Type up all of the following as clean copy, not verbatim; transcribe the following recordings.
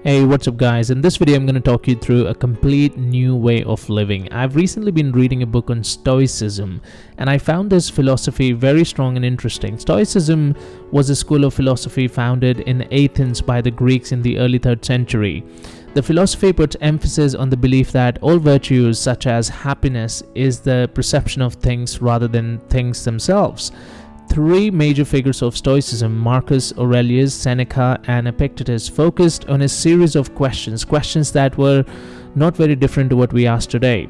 Hey, what's up guys? In this video I'm going to talk you through a complete new way of living. I've recently been reading a book on Stoicism and I found this philosophy very strong and interesting. Stoicism was a school of philosophy founded in Athens by the Greeks in the early 3rd century. The philosophy puts emphasis on the belief that all virtues such as happiness is the perception of things rather than things themselves. Three major figures of Stoicism, Marcus Aurelius, Seneca, and Epictetus, focused on a series of questions that were not very different to what we ask today.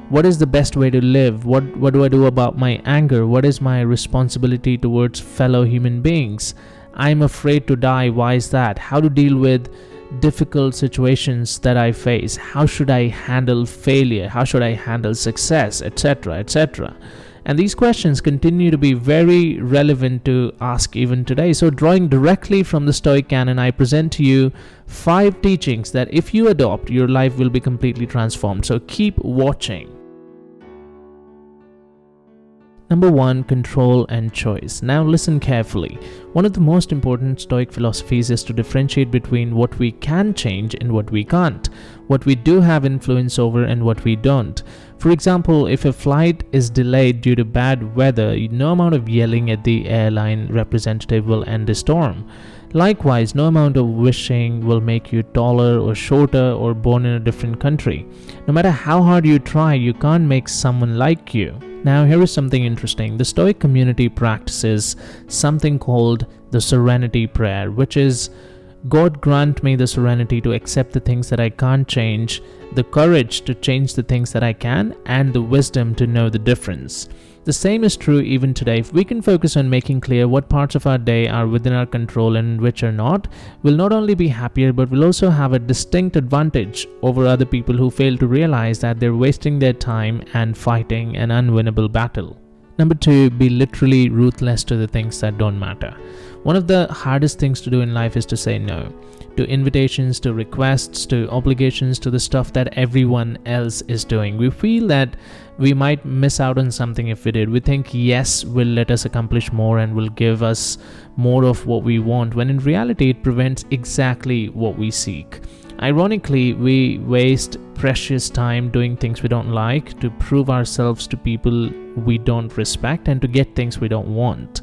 What is the best way to live? What do I do about my anger? What is my responsibility towards fellow human beings? I'm afraid to die. Why is that? How to deal with difficult situations that I face? How should I handle failure? How should I handle success? Etc. etc. And these questions continue to be very relevant to ask even today. So, drawing directly from the Stoic canon, I present to you 5 teachings that if you adopt, your life will be completely transformed. So, keep watching. Number 1, control and choice. Now listen carefully. One of the most important Stoic philosophies is to differentiate between what we can change and what we can't, what we do have influence over and what we don't. For example, if a flight is delayed due to bad weather, no amount of yelling at the airline representative will end the storm. Likewise, no amount of wishing will make you taller or shorter or born in a different country. No matter how hard you try, you can't make someone like you. Now, here is something interesting. The Stoic community practices something called the serenity prayer, which is, God grant me the serenity to accept the things that I can't change, the courage to change the things that I can, and the wisdom to know the difference. The same is true even today. If we can focus on making clear what parts of our day are within our control and which are not, we'll not only be happier, but we'll also have a distinct advantage over other people who fail to realize that they're wasting their time and fighting an unwinnable battle. Number 2, be literally ruthless to the things that don't matter. One of the hardest things to do in life is to say no to invitations, to requests, to obligations, to the stuff that everyone else is doing. We feel that we might miss out on something if we did. We think yes will let us accomplish more and will give us more of what we want, when in reality it prevents exactly what we seek. Ironically, we waste precious time doing things we don't like to prove ourselves to people we don't respect and to get things we don't want.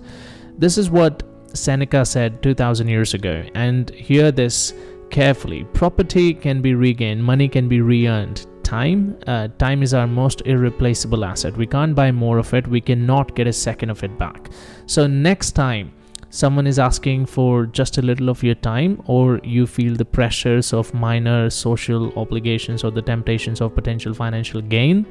This is what Seneca said 2000 years ago, and hear this carefully. Property can be regained, money can be re-earned. Time is our most irreplaceable asset. We can't buy more of it. We cannot get a second of it back. So next time someone is asking for just a little of your time, or you feel the pressures of minor social obligations or the temptations of potential financial gain,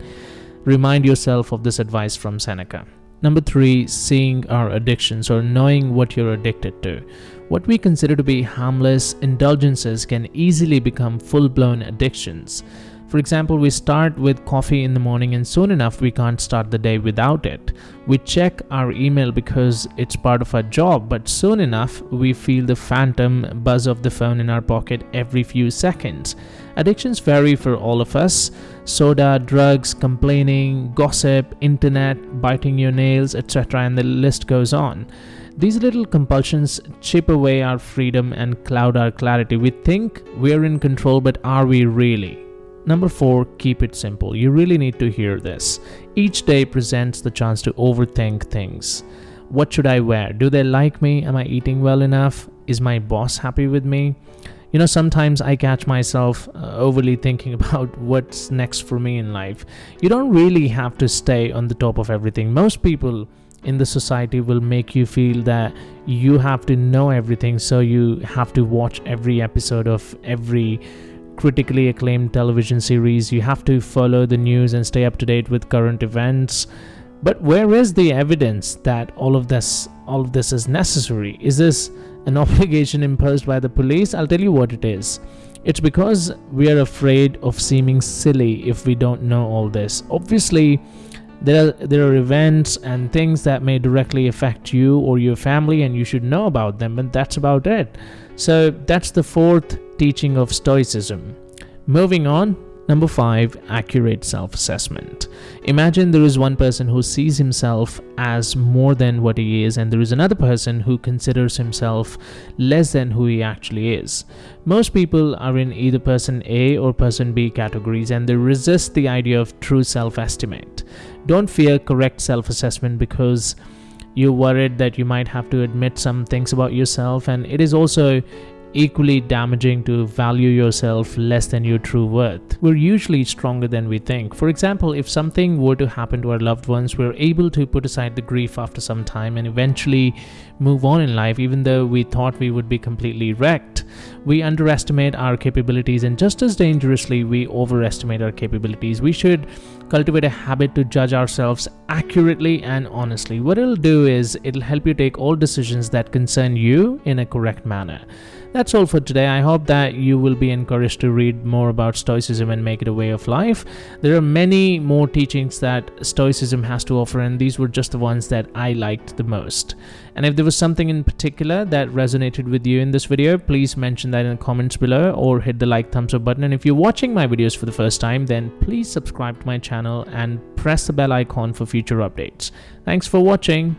remind yourself of this advice from Seneca. Number 3, seeing our addictions, or knowing what you're addicted to. What we consider to be harmless indulgences can easily become full-blown addictions. For example, we start with coffee in the morning and soon enough we can't start the day without it. We check our email because it's part of our job, but soon enough we feel the phantom buzz of the phone in our pocket every few seconds. Addictions vary for all of us. Soda, drugs, complaining, gossip, internet, biting your nails, etc., and the list goes on. These little compulsions chip away our freedom and cloud our clarity. We think we're in control, but are we really? Number 4, keep it simple. You really need to hear this. Each day presents the chance to overthink things. What should I wear? Do they like me? Am I eating well enough? Is my boss happy with me? Sometimes I catch myself overly thinking about what's next for me in life. You don't really have to stay on the top of everything. Most people in the society will make you feel that you have to know everything, so you have to watch every episode of every critically acclaimed television series. You have to follow the news and stay up to date with current events. But where is the evidence that all of this is necessary? Is this an obligation imposed by the police? I'll tell you what it is. It's because we are afraid of seeming silly if we don't know all this. Obviously, there are events and things that may directly affect you or your family, and you should know about them, and that's about it. So that's the 4th teaching of Stoicism. Moving on, Number 5, accurate self-assessment. Imagine there is one person who sees himself as more than what he is, and there is another person who considers himself less than who he actually is. Most people are in either person A or person B categories, and they resist the idea of true self-estimate. Don't fear correct self-assessment because you're worried that you might have to admit some things about yourself, and it is also equally damaging to value yourself less than your true worth. We're usually stronger than we think. For example, if something were to happen to our loved ones, we're able to put aside the grief after some time and eventually move on in life, even though we thought we would be completely wrecked. We underestimate our capabilities, and just as dangerously, we overestimate our capabilities. We should cultivate a habit to judge ourselves accurately and honestly. What it'll do is it'll help you take all decisions that concern you in a correct manner. That's all for today. I hope that you will be encouraged to read more about Stoicism and make it a way of life. There are many more teachings that Stoicism has to offer, and these were just the ones that I liked the most. And if there was something in particular that resonated with you in this video, please mention that in the comments below or hit the like, thumbs up button. And if you're watching my videos for the first time, then please subscribe to my channel and press the bell icon for future updates. Thanks for watching.